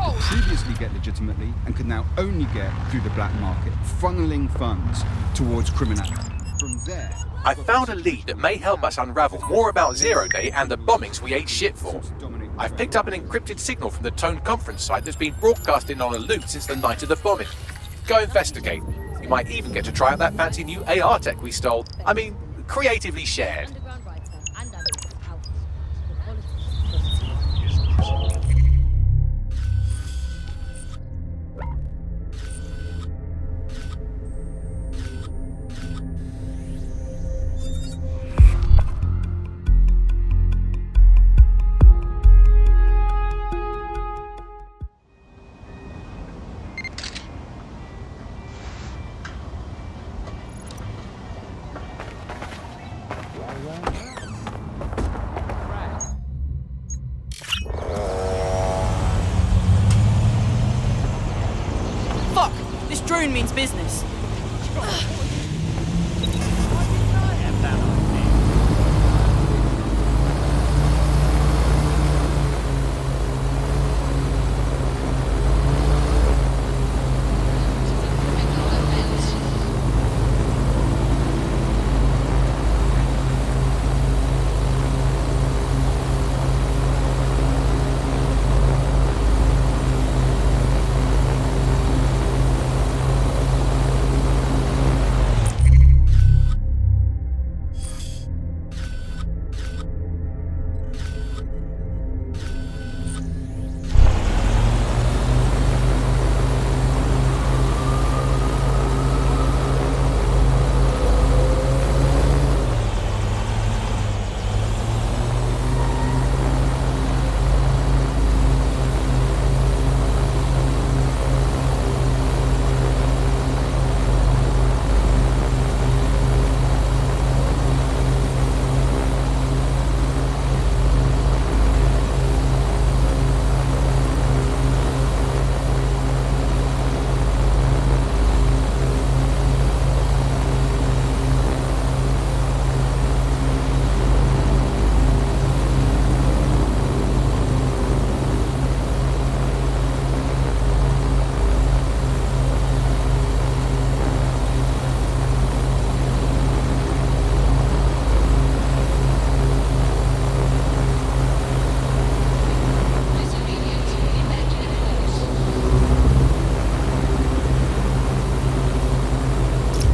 they could previously get legitimately and could now only get through the black market, funneling funds towards criminality. From there, I found a lead that may help us unravel more about Zero Day and the bombings we ate shit for. I've picked up an encrypted signal from the Tone conference site that's been broadcasting on a loop since the night of the bombing. Go investigate. You might even get to try out that fancy new AR tech we stole. I mean, creatively shared. Fuck! This drone means business.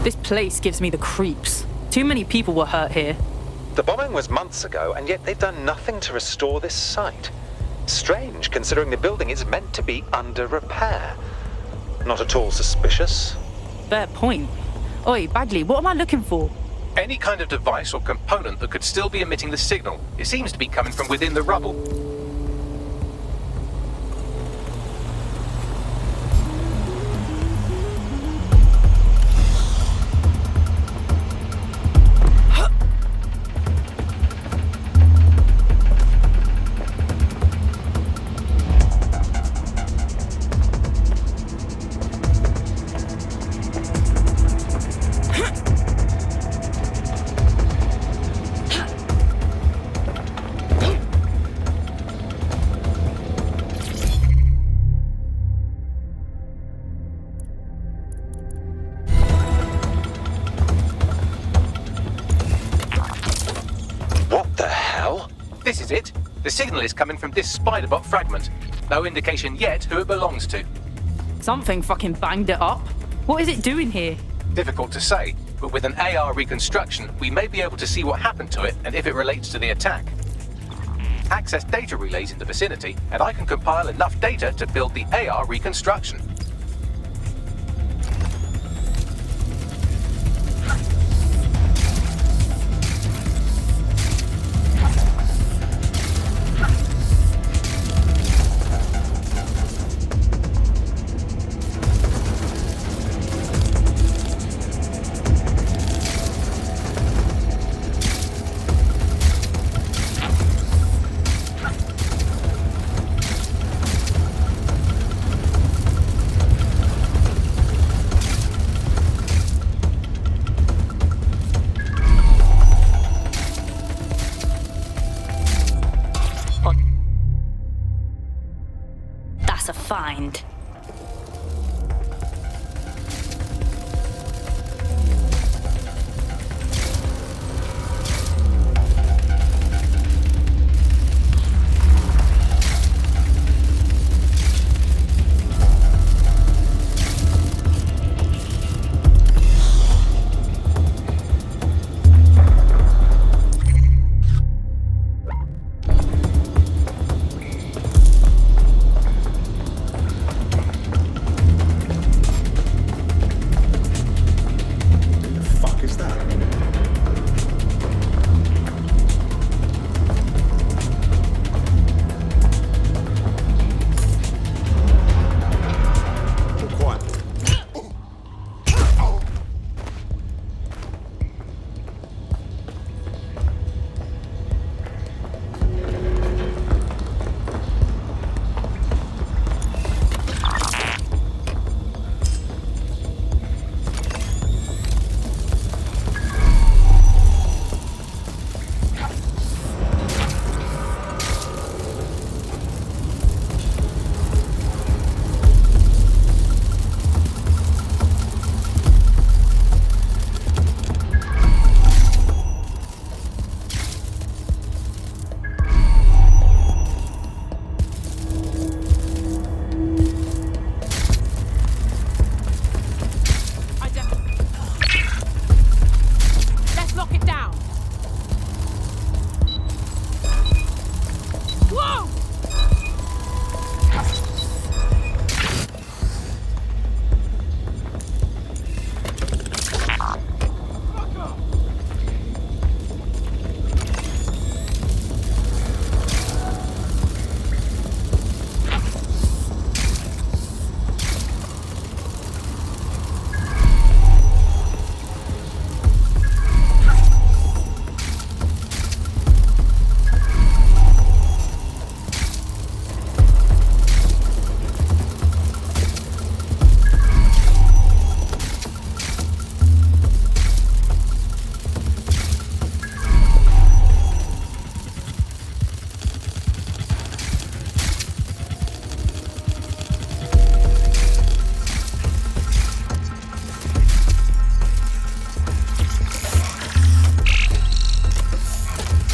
This place gives me the creeps. Too many people were hurt here. The bombing was months ago, and yet they've done nothing to restore this site. Strange, considering the building is meant to be under repair. Not at all suspicious. Fair point. Oi, Bagley, what am I looking for? Any kind of device or component that could still be emitting the signal. It seems to be coming from within the rubble. This is it. The signal is coming from this spider-bot fragment. No indication yet who it belongs to. Something fucking banged it up. What is it doing here? Difficult to say, but with an AR reconstruction, we may be able to see what happened to it and if it relates to the attack. Access data relays in the vicinity, and I can compile enough data to build the AR reconstruction. find.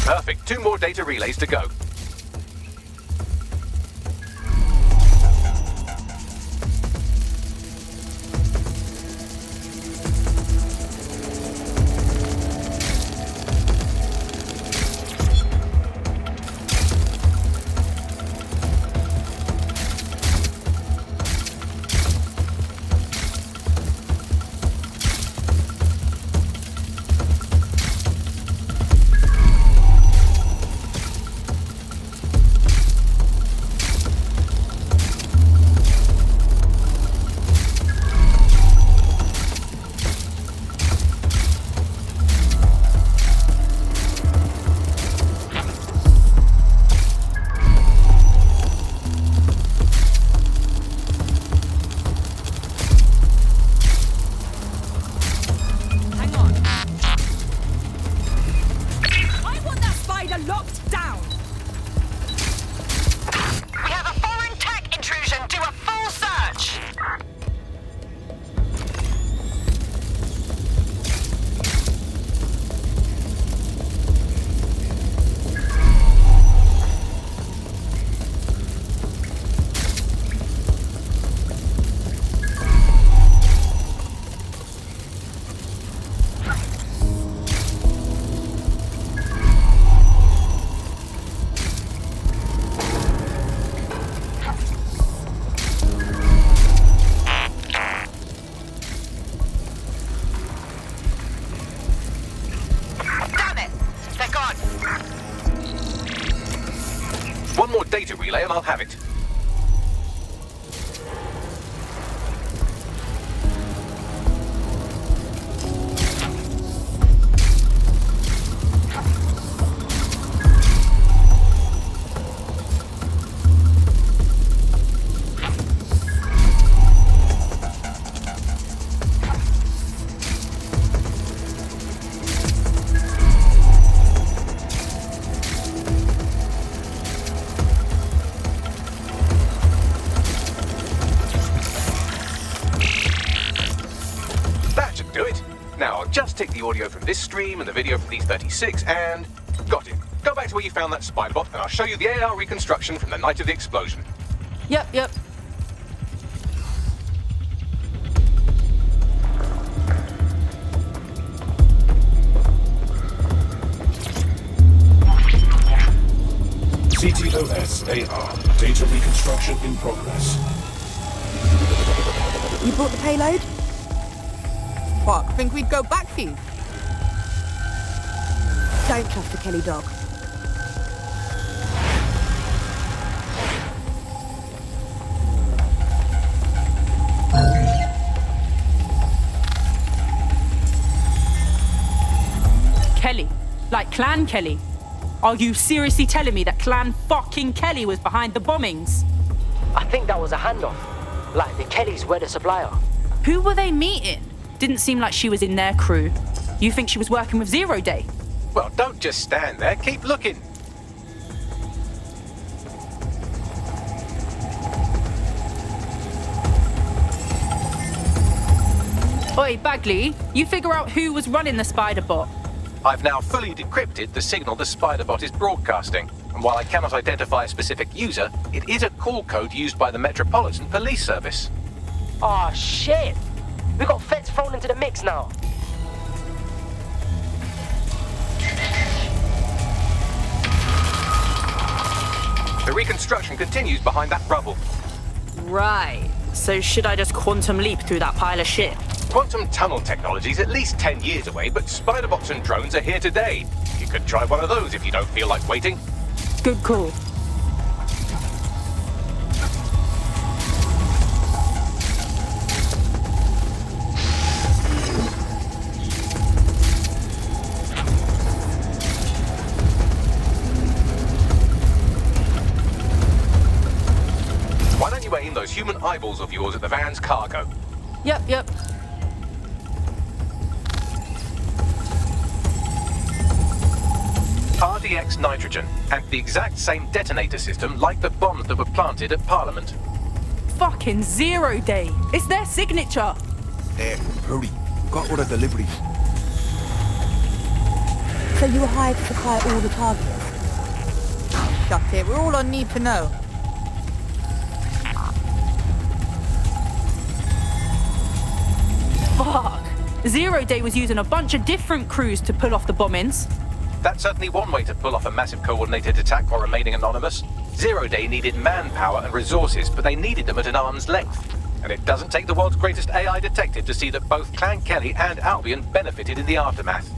Perfect. 2 more data relays to go. One more data relay and I'll have it. just take the audio from this stream and the video from these 36 and... Got it. Go back to where you found that spy bot and I'll show you the AR reconstruction from the night of the explosion. Yep. CTOS AR. Data reconstruction in progress. You brought the payload? Fuck, think we'd go back for you? Don't trust the Kelly dog. Kelly. Like Clan Kelly. Are you seriously telling me that Clan fucking Kelly was behind the bombings? I think that was a handoff. Like the Kellys were the supplier. Who were they meeting? Didn't seem like she was in their crew. You think she was working with Zero Day? Well, don't just stand there. Keep looking. Oi, Bagley, you figure out who was running the spider bot. I've now fully decrypted the signal the spider bot is broadcasting. And while I cannot identify a specific user, it is a call code used by the Metropolitan Police Service. Oh shit! We got feds thrown into the mix now. The reconstruction continues behind that rubble. Right. So should I just quantum leap through that pile of shit? Quantum tunnel technology is at least 10 years away, but spider bots and drones are here today. You could try one of those if you don't feel like waiting. Good call. Why don't you aim those human eyeballs of yours at the van's cargo? Yep. RDX nitrogen, and the exact same detonator system like the bombs that were planted at Parliament. Fucking Zero Day. It's their signature. Hurry. Got all the deliveries. So you were hired to supply all the targets? Shut it, we're all on need to know. Fuck. Zero Day was using a bunch of different crews to pull off the bombings. That's certainly one way to pull off a massive coordinated attack while remaining anonymous. Zero Day needed manpower and resources, but they needed them at an arm's length. And it doesn't take the world's greatest AI detective to see that both Clan Kelly and Albion benefited in the aftermath.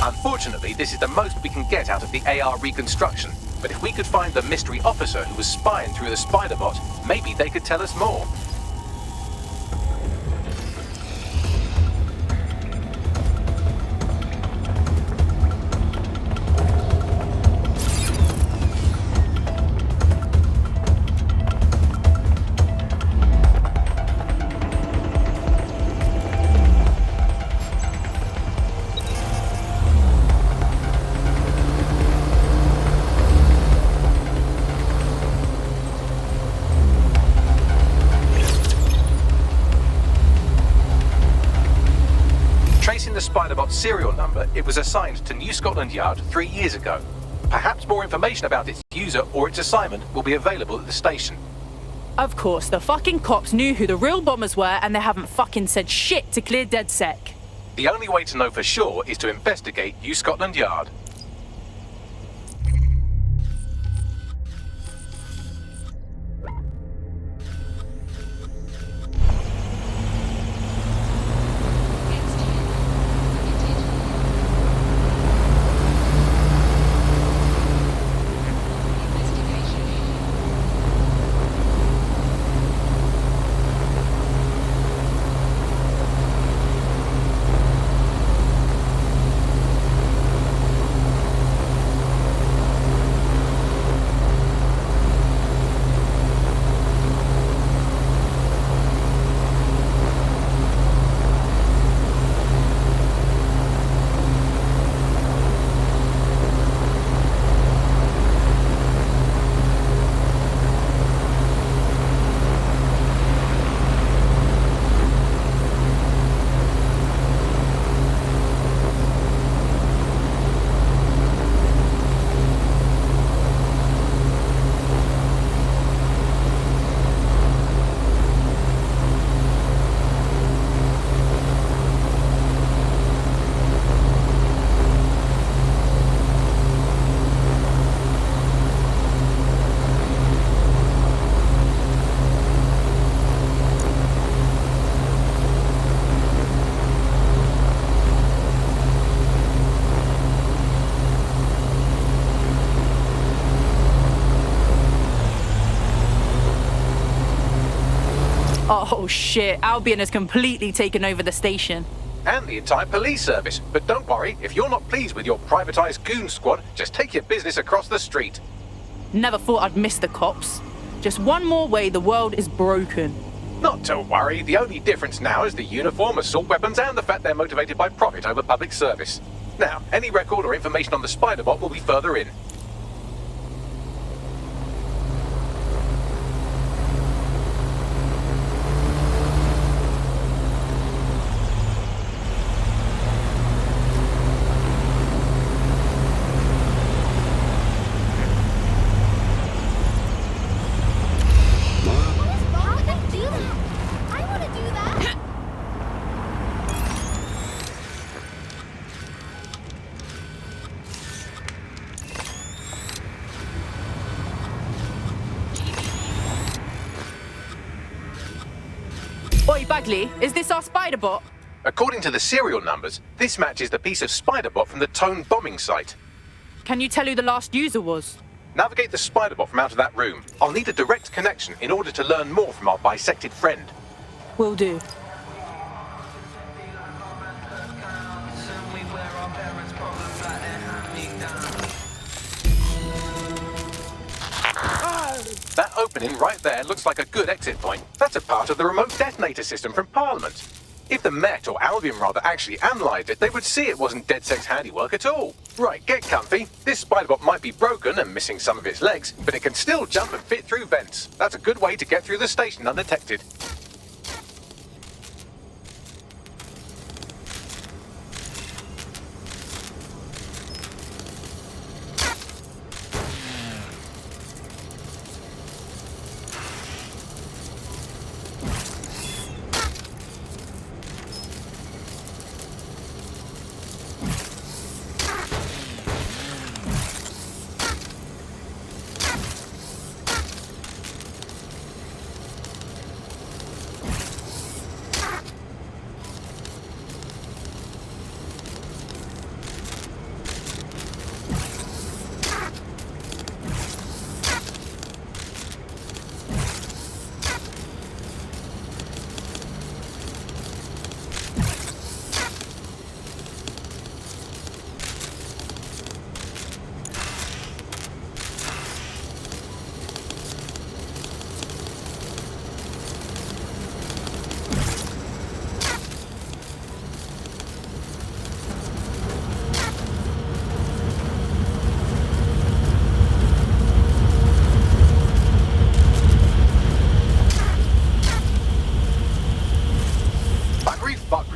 Unfortunately, this is the most we can get out of the AR reconstruction. But if we could find the mystery officer who was spying through the spider bot, maybe they could tell us more. Tracing the Spiderbot's serial number, it was assigned to New Scotland Yard 3 years ago. Perhaps more information about its user or its assignment will be available at the station. Of course, the fucking cops knew who the real bombers were and they haven't fucking said shit to clear DedSec. The only way to know for sure is to investigate New Scotland Yard. Oh shit, Albion has completely taken over the station. And the entire police service. But don't worry, if you're not pleased with your privatized goon squad, just take your business across the street. Never thought I'd miss the cops. Just one more way the world is broken. Not to worry, the only difference now is the uniform, assault weapons, and the fact they're motivated by profit over public service. Now, any record or information on the spider bot will be further in. Oi, Bagley, is this our spider bot? According to the serial numbers, this matches the piece of spider bot from the Tone bombing site. Can you tell who the last user was? Navigate the spider bot from out of that room. I'll need a direct connection in order to learn more from our bisected friend. Will do. That opening right there looks like a good exit point. That's a part of the remote detonator system from Parliament. If the Met, or Albion rather, actually analysed it, they would see it wasn't DedSec's handiwork at all. Right, get comfy. This spiderbot might be broken and missing some of its legs, but it can still jump and fit through vents. That's a good way to get through the station undetected.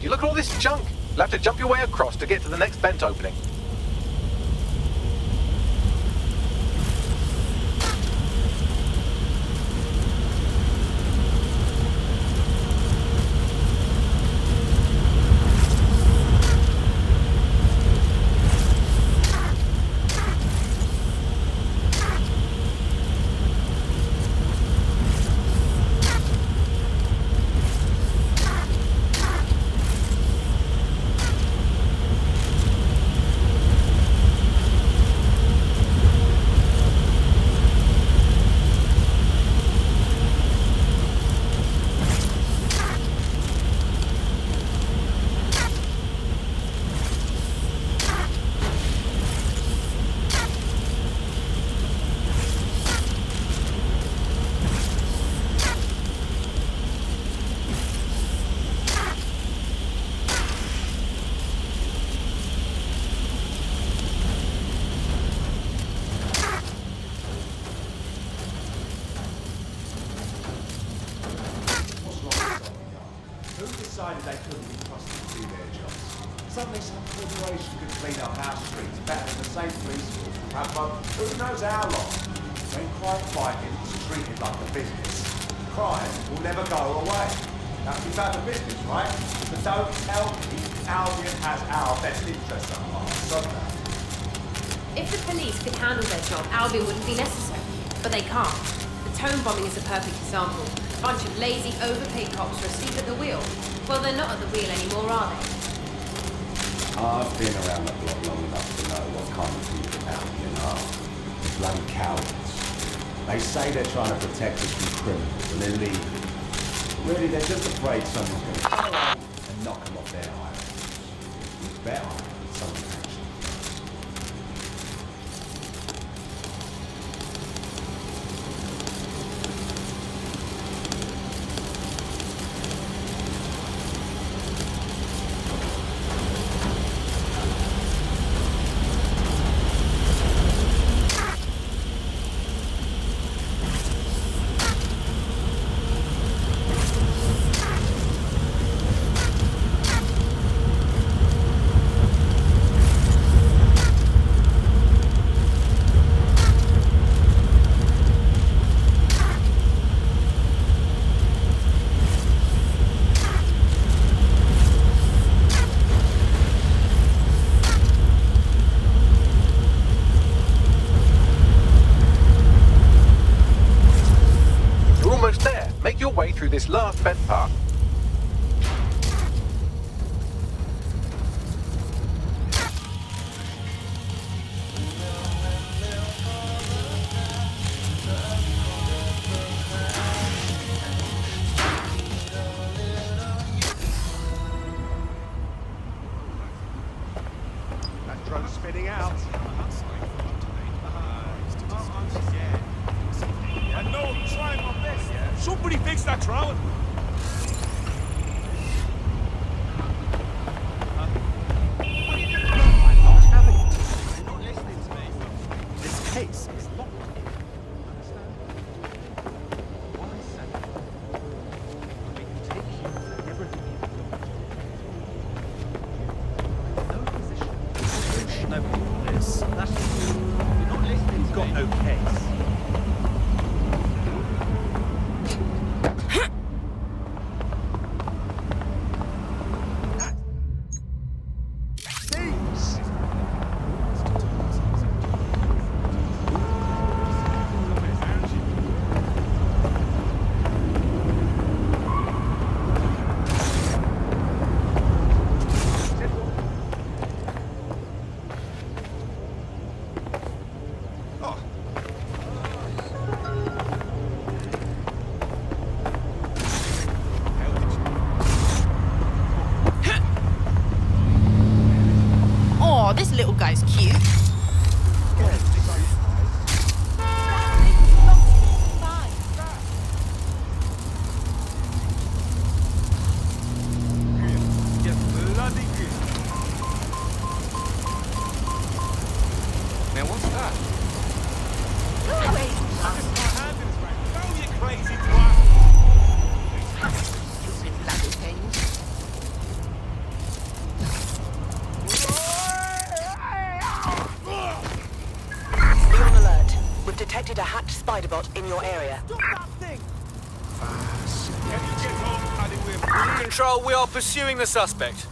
Look at all this junk. You'll have to jump your way across to get to the next vent opening. Decided they couldn't be trusted to do their jobs. Suddenly some corporation could clean up our streets better than the same police force would have, but who knows how long? When crime fighting is treated like a business, crime will never go away. That's about the business, right? But don't tell me Albion has our best interests at heart, don't they? If the police could handle their job, Albion wouldn't be necessary. But they can't. The Tone bombing is a perfect example. A bunch of lazy, overpaid cops are asleep at the wheel. Well, they're not at the wheel anymore, are they? I've been around the block long enough to know what kind of people Albion are. Bloody cowards. They say they're trying to protect us from criminals, and they're leaving. Really, they're just afraid someone's going to come along and knock them off their island. It's better if someone actually. Make your way through this last vent part. That drone's spinning out. I know I'm trying my best. Somebody fix that drone. This case is locked. Understand? One second. We can take you for everything you've done. No position. No this. That's you're not listening. You've got no case. This little guy's cute. Man, what's that? Go away. Oh, you crazy twat! Stupid bloody things. Be on alert. We've detected a hatched spider bot in your area. Stop that thing! Can you get home and we're Control, we are pursuing the suspect.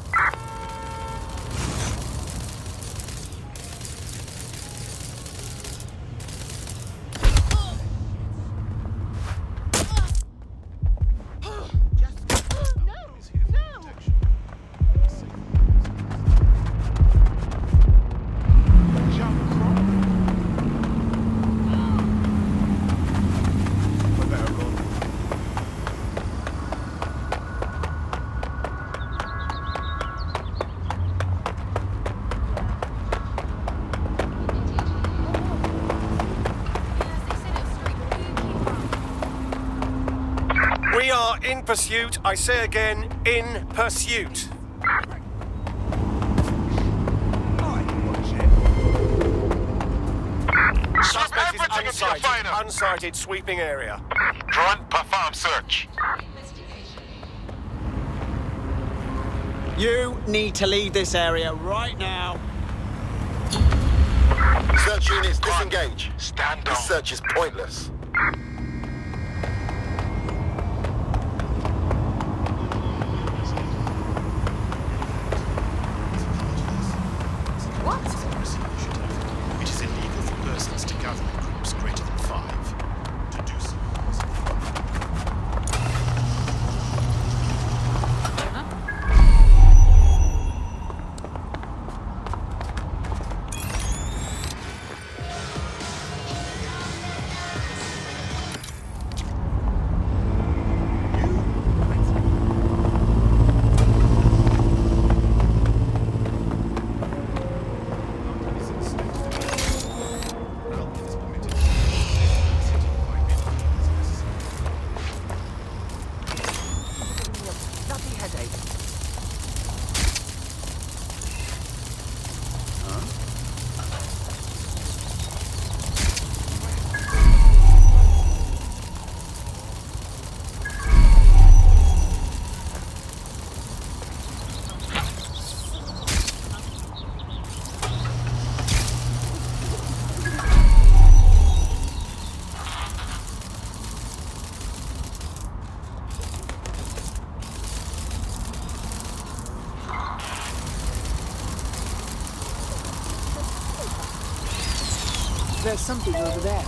We are in pursuit. I say again, in pursuit. Suspect is unsighted. Unsighted, sweeping area. Drone, perform search. You need to leave this area right now. Search units disengage. Stand down. This search is pointless. It is illegal for persons to gather in groups greater than 5. To do so. There's something over there.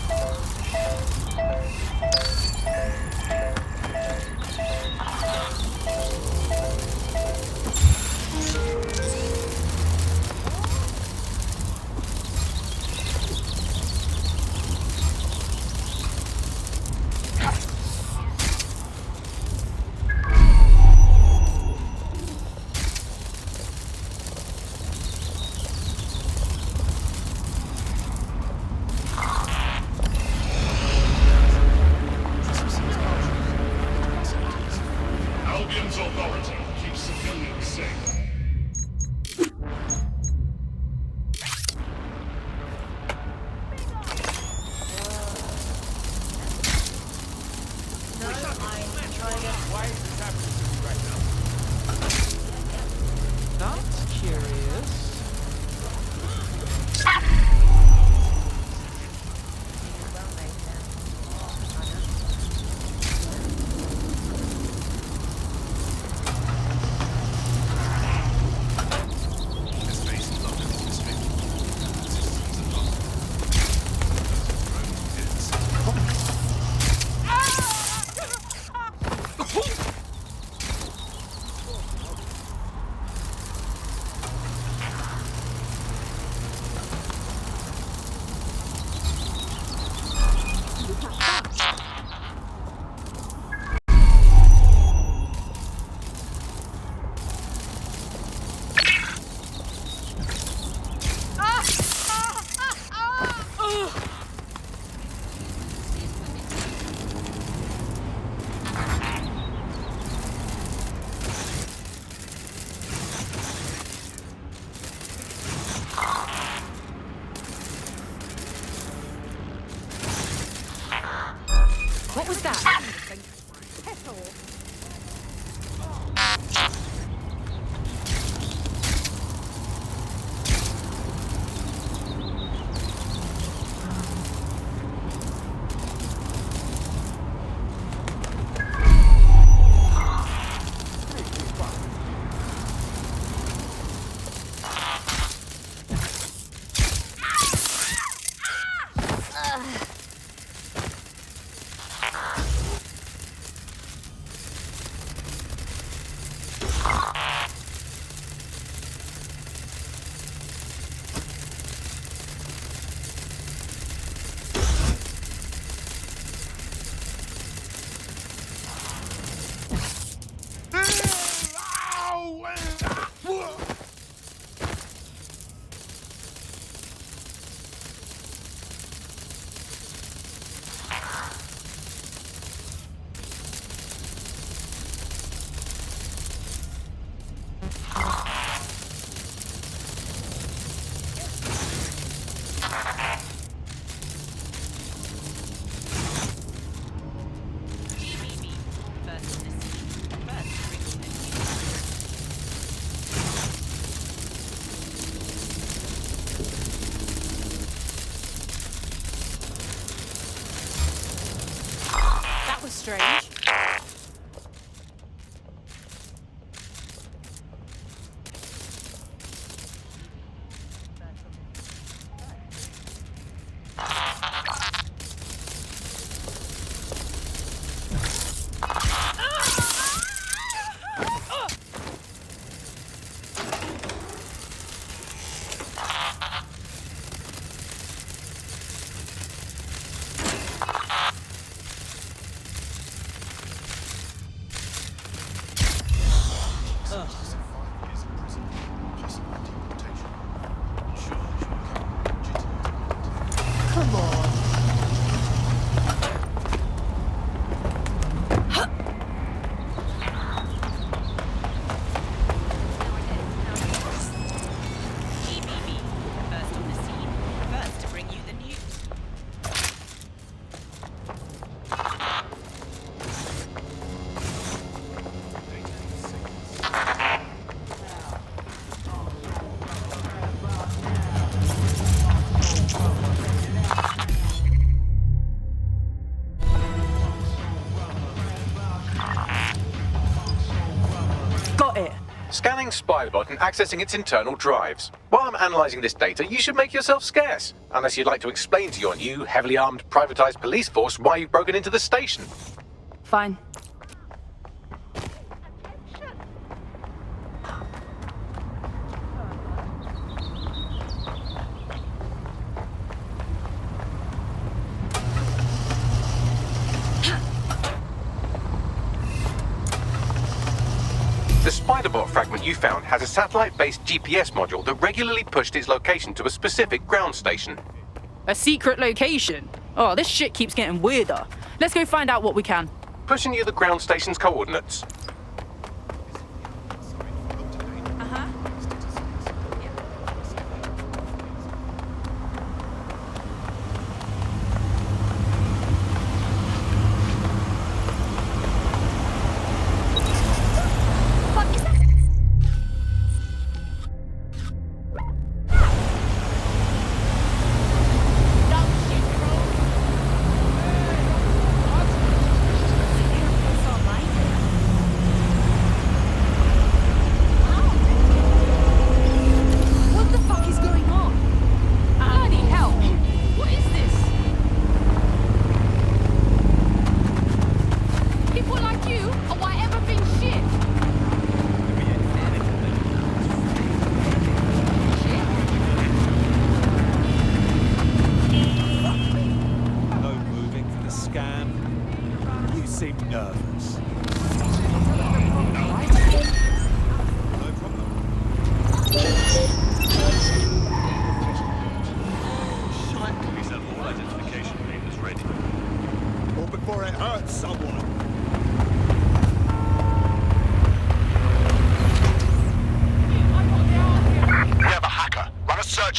Albion's authority keeps civilians safe. Why is this happening to me right now? That's curious. What was that? Strange. Scanning Spiderbot and accessing its internal drives. While I'm analysing this data, you should make yourself scarce. Unless you'd like to explain to your new, heavily armed, privatised police force why you've broken into the station. Fine. The Spiderbot fragment you found has a satellite-based GPS module that regularly pushed its location to a specific ground station. A secret location? Oh, this shit keeps getting weirder. Let's go find out what we can. Pushing you the ground station's coordinates.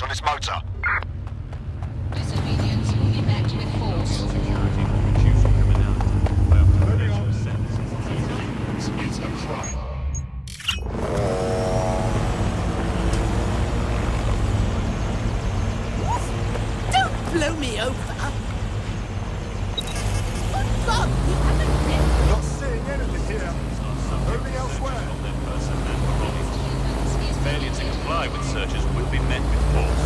On this motor. Disobedience will be met with force. It's a crime. Don't blow me over. Not seeing anything here. Moving elsewhere. Failure to comply with searches would be met with force.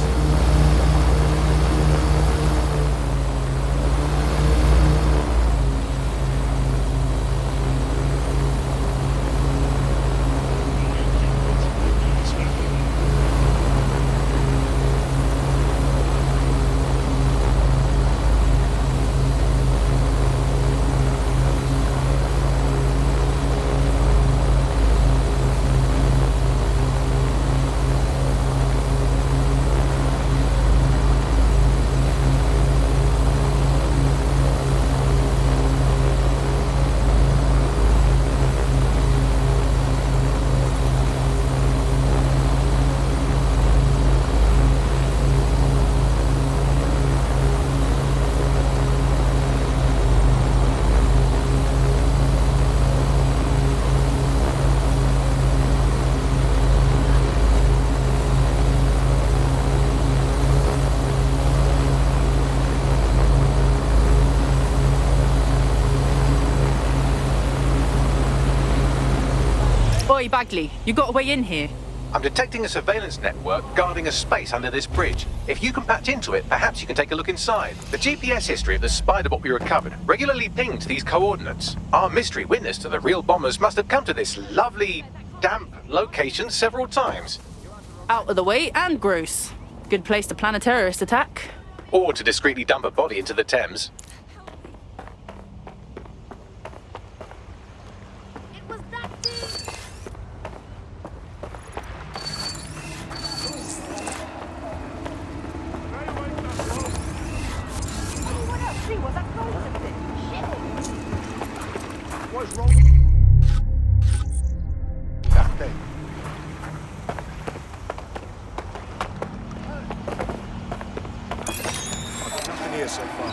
Oi, Bagley, you got a way in here? I'm detecting a surveillance network guarding a space under this bridge. If you can patch into it, perhaps you can take a look inside. The GPS history of the Spiderbot we recovered regularly pinged these coordinates. Our mystery witness to the real bombers must have come to this lovely, damp location several times. Out of the way and gross. Good place to plan a terrorist attack. Or to discreetly dump a body into the Thames. What's wrong? That thing. Nothing here so far.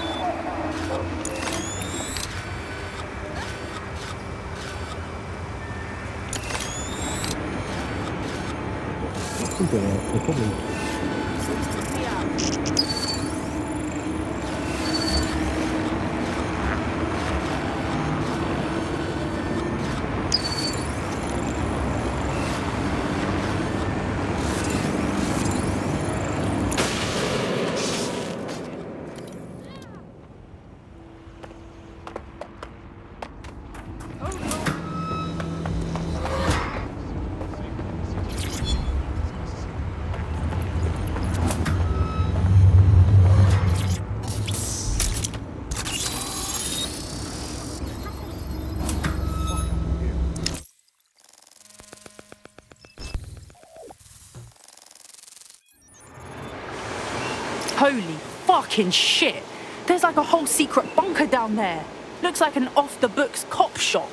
Holy fucking shit. There's like a whole secret bunker down there. Looks like an off-the-books cop shop.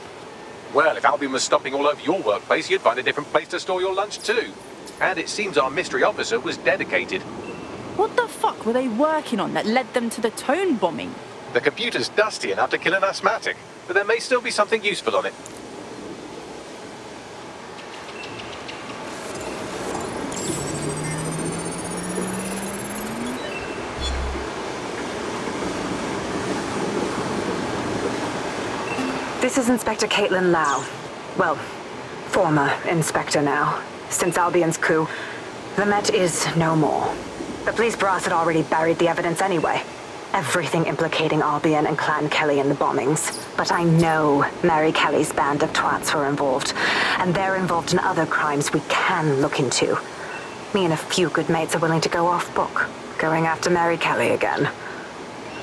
Well, if Albion was stopping all over your workplace, you'd find a different place to store your lunch too. And it seems our mystery officer was dedicated. What the fuck were they working on that led them to the Tone bombing? The computer's dusty enough to kill an asthmatic, but there may still be something useful on it. This is Inspector Caitlin Lau. Well, former inspector now. Since Albion's coup, the Met is no more. The police brass had already buried the evidence anyway. Everything implicating Albion and Clan Kelly in the bombings. But I know Mary Kelly's band of twats were involved, and they're involved in other crimes we can look into. Me and a few good mates are willing to go off book, going after Mary Kelly again.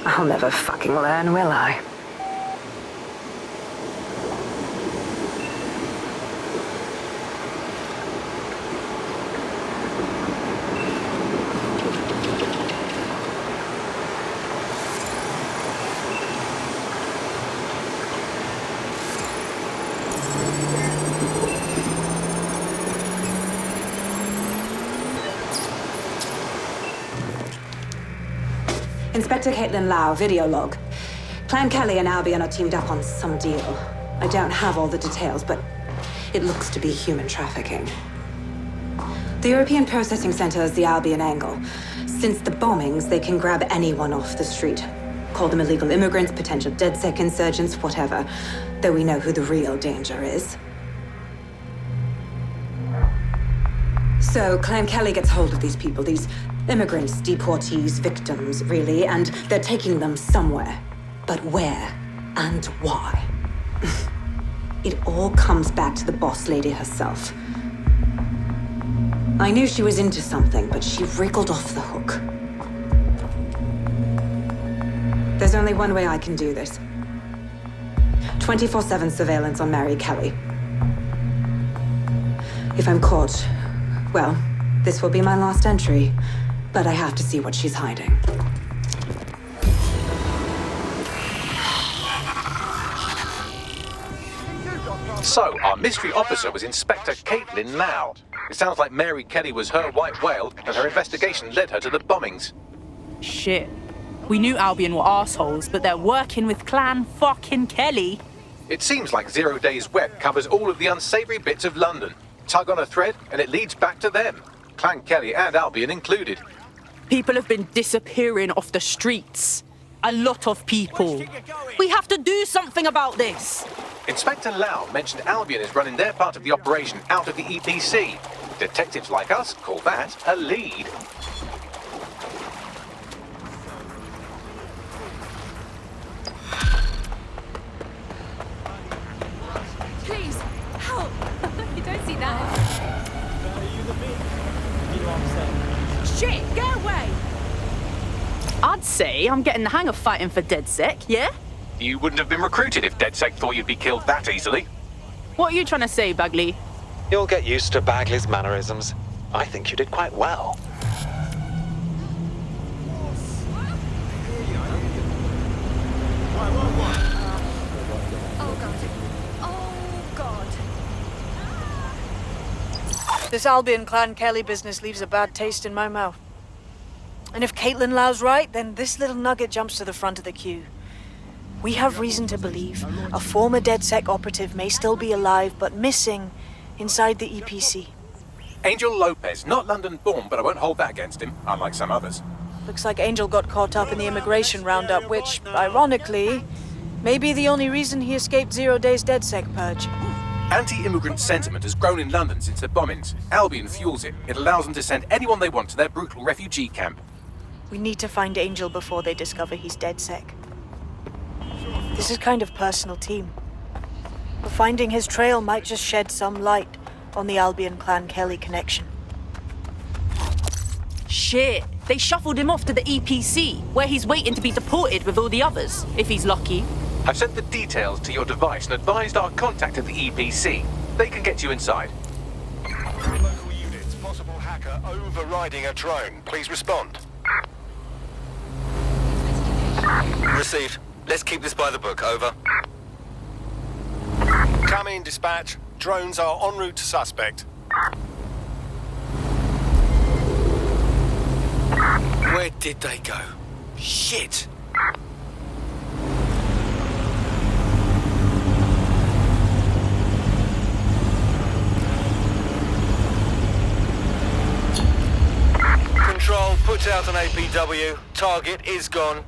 I'll never fucking learn, will I? Inspector Caitlin Lau, video log. Clan Kelly and Albion are teamed up on some deal. I don't have all the details, but it looks to be human trafficking. The European Processing Center is the Albion angle. Since the bombings, they can grab anyone off the street. Call them illegal immigrants, potential DedSec insurgents, whatever. Though we know who the real danger is. So Clan Kelly gets hold of these people, these immigrants, deportees, victims, really, and they're taking them somewhere. But where and why? It all comes back to the boss lady herself. I knew she was into something, but she wriggled off the hook. There's only one way I can do this. 24/7 surveillance on Mary Kelly. If I'm caught, well, this will be my last entry. But I have to see what she's hiding. So, our mystery officer was Inspector Caitlin Lau. It sounds like Mary Kelly was her white whale, and her investigation led her to the bombings. Shit. We knew Albion were assholes, but they're working with Clan fucking Kelly. It seems like 0 Days Web covers all of the unsavory bits of London. Tug on a thread, and it leads back to them. Clan Kelly and Albion included. People have been disappearing off the streets. A lot of people. We have to do something about this. Inspector Lau mentioned Albion is running their part of the operation out of the EPC. Detectives like us call that a lead. Please, help! You don't see that. Shit, get away! I'd say I'm getting the hang of fighting for DedSec, yeah? You wouldn't have been recruited if DedSec thought you'd be killed that easily. What are you trying to say, Bagley? You'll get used to Bagley's mannerisms. I think you did quite well. Oh, God. This Albion Clan Kelly business leaves a bad taste in my mouth. And if Caitlin Lau's right, then this little nugget jumps to the front of the queue. We have reason to believe a former DedSec operative may still be alive, but missing inside the EPC. Angel Lopez, not London-born, but I won't hold that against him, unlike some others. Looks like Angel got caught up in the immigration roundup, which, ironically, may be the only reason he escaped 0 Days DedSec purge. Anti-immigrant sentiment has grown in London since the bombings. Albion fuels it. It allows them to send anyone they want to their brutal refugee camp. We need to find Angel before they discover he's DedSec. This is kind of personal team. But finding his trail might just shed some light on the Albion Clan Kelly connection. Shit, they shuffled him off to the EPC, where he's waiting to be deported with all the others, if he's lucky. I've sent the details to your device and advised our contact at the EPC. They can get you inside. Local units, possible hacker overriding a drone. Please respond. Received. Let's keep this by the book. Over. Come in, dispatch. Drones are en route to suspect. Where did they go? Shit! Control, put out an APW. Target is gone.